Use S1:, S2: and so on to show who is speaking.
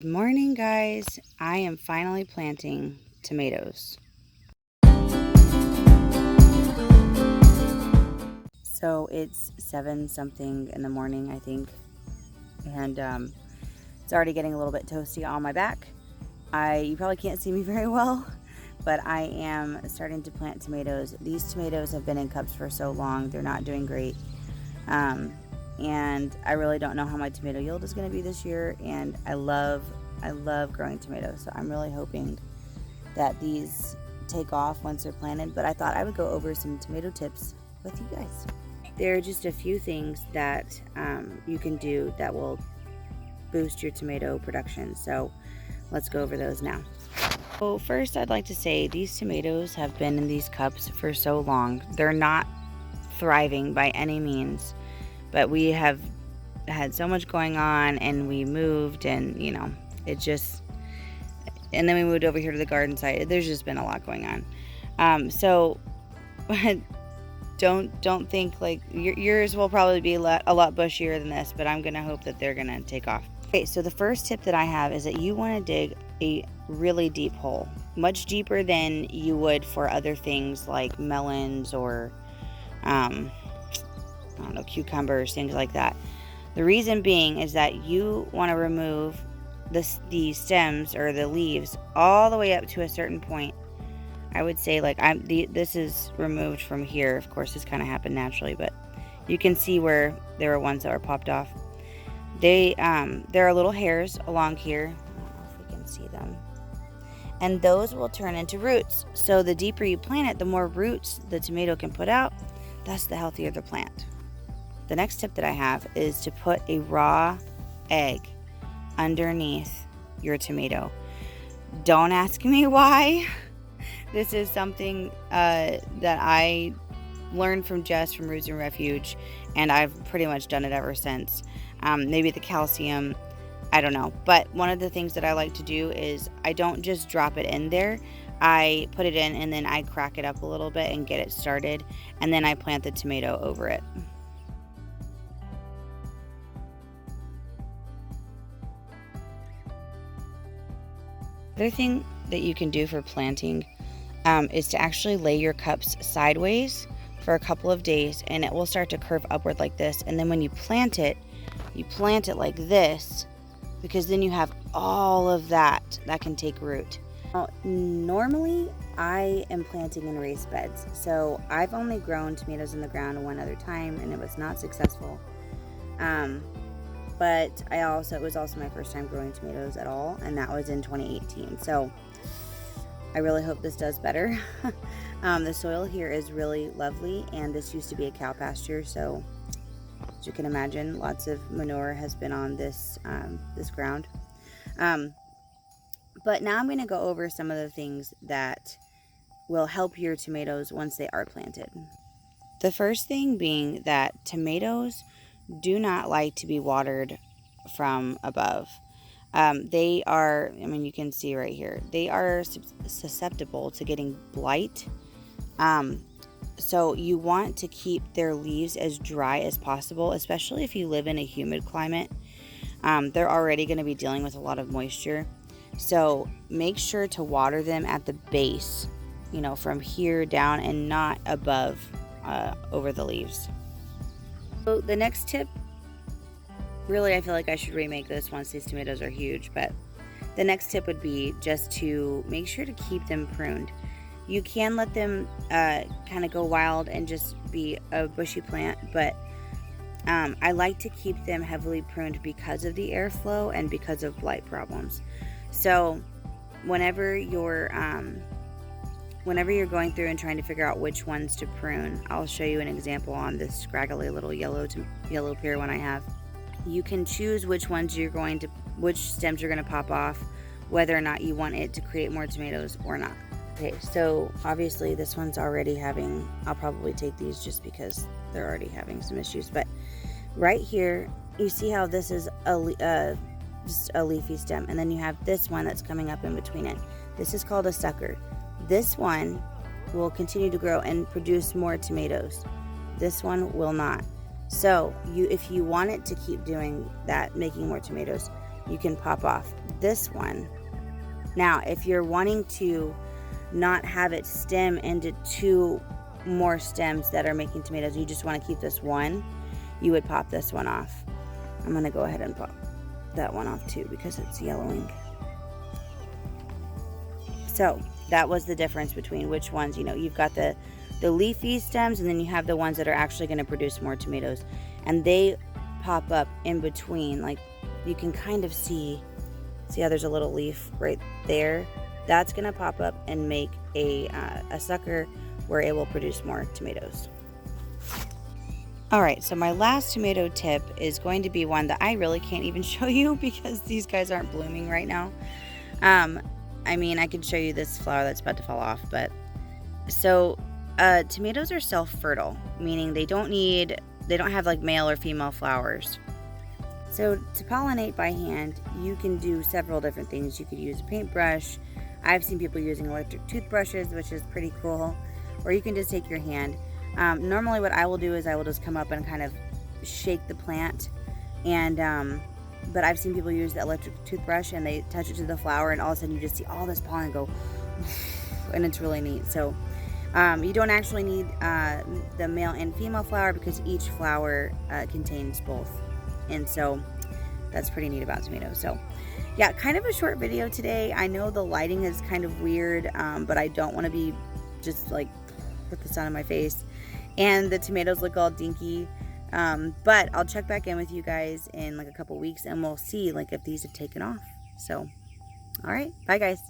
S1: Good morning, guys. I am finally planting tomatoes. So it's 7 something in the morning, I think, and it's already getting a little bit toasty on my back. You probably can't see me very well, but I am starting to plant tomatoes. These tomatoes have been in cups for so long; they're not doing great, and I really don't know how my tomato yield is going to be this year. And I love growing tomatoes, so I'm really hoping that these take off once they're planted. But I thought I would go over some tomato tips with you guys. There are just a few things that you can do that will boost your tomato production, so let's go over those now. So first, I'd like to say these tomatoes have been in these cups for so long. They're not thriving by any means, but we have had so much going on, and we moved, and and then we moved over here to the garden site. There's just been a lot going on. So don't think like yours will probably be a lot bushier than this, but I'm gonna hope that they're gonna take off. Okay, so the first tip that I have is that you want to dig a really deep hole, much deeper than you would for other things like melons or I don't know, cucumbers, things like that. The reason being is that you want to remove the stems or the leaves all the way up to a certain point. I would say this is removed from here. Of course, this kind of happened naturally, but you can see where there were ones that were popped off. There are little hairs along here. I don't know if we can see them. And those will turn into roots. So the deeper you plant it, the more roots the tomato can put out. Thus, the healthier the plant. The next tip that I have is to put a raw egg underneath your tomato. Don't ask me why. This is something that I learned from Jess from Roots and Refuge, and I've pretty much done it ever since. Maybe the calcium, I don't know. But one of the things that I like to do is I don't just drop it in there. I put it in and then I crack it up a little bit and get it started, and then I plant the tomato over it. Another thing that you can do for planting is to actually lay your cups sideways for a couple of days, and it will start to curve upward like this. And then when you plant it like this, because then you have all of that can take root. Now, normally I am planting in raised beds, so I've only grown tomatoes in the ground one other time, and it was not successful. But it was also my first time growing tomatoes at all, and that was in 2018. So I really hope this does better. The soil here is really lovely, and this used to be a cow pasture, so as you can imagine, lots of manure has been on this ground. But now I'm going to go over some of the things that will help your tomatoes once they are planted. The first thing being that tomatoes do not like to be watered from above. They are, you can see right here, they are susceptible to getting blight. So you want to keep their leaves as dry as possible, especially if you live in a humid climate. They're already going to be dealing with a lot of moisture. So make sure to water them at the base, from here down, and not above, over the leaves. So the next tip, really I feel like I should remake this once these tomatoes are huge, but the next tip would be just to make sure to keep them pruned. You can let them kind of go wild and just be a bushy plant, but I like to keep them heavily pruned because of the airflow and because of blight problems. So whenever you're going through and trying to figure out which ones to prune, I'll show you an example on this scraggly little yellow pear one I have. You can choose which stems you're going to pop off, whether or not you want it to create more tomatoes or not. Okay, so obviously this one's already I'll probably take these just because they're already having some issues, but right here, you see how this is just a leafy stem, and then you have this one that's coming up in between it. This is called a sucker. This one will continue to grow and produce more tomatoes. This one will not. So if you want it to keep doing that, making more tomatoes, you can pop off this one. Now, if you're wanting to not have it stem into 2 more stems that are making tomatoes, you just want to keep this one, you would pop this one off. I'm going to go ahead and pop that one off too because it's yellowing. So that was the difference between which ones, you've got the leafy stems, and then you have the ones that are actually going to produce more tomatoes, and they pop up in between. Like, you can kind of see how there's a little leaf right there. That's going to pop up and make a sucker where it will produce more tomatoes. All right, so my last tomato tip is going to be one that I really can't even show you because these guys aren't blooming right now. I mean, I could show you this flower that's about to fall off, but so tomatoes are self-fertile, meaning they don't have like male or female flowers. So to pollinate by hand, you can do several different things. You could use a paintbrush. I've seen people using electric toothbrushes, which is pretty cool. Or you can just take your hand. Normally what I will do is I will just come up and kind of shake the plant. But I've seen people use the electric toothbrush and they touch it to the flower, and all of a sudden you just see all this pollen go, and it's really neat. So you don't actually need the male and female flower because each flower contains both. And so that's pretty neat about tomatoes. So yeah, kind of a short video today. I know the lighting is kind of weird, but I don't want to be just like with the sun on my face. And the tomatoes look all dinky. But I'll check back in with you guys in like a couple weeks and we'll see like if these have taken off. So, all right. Bye guys.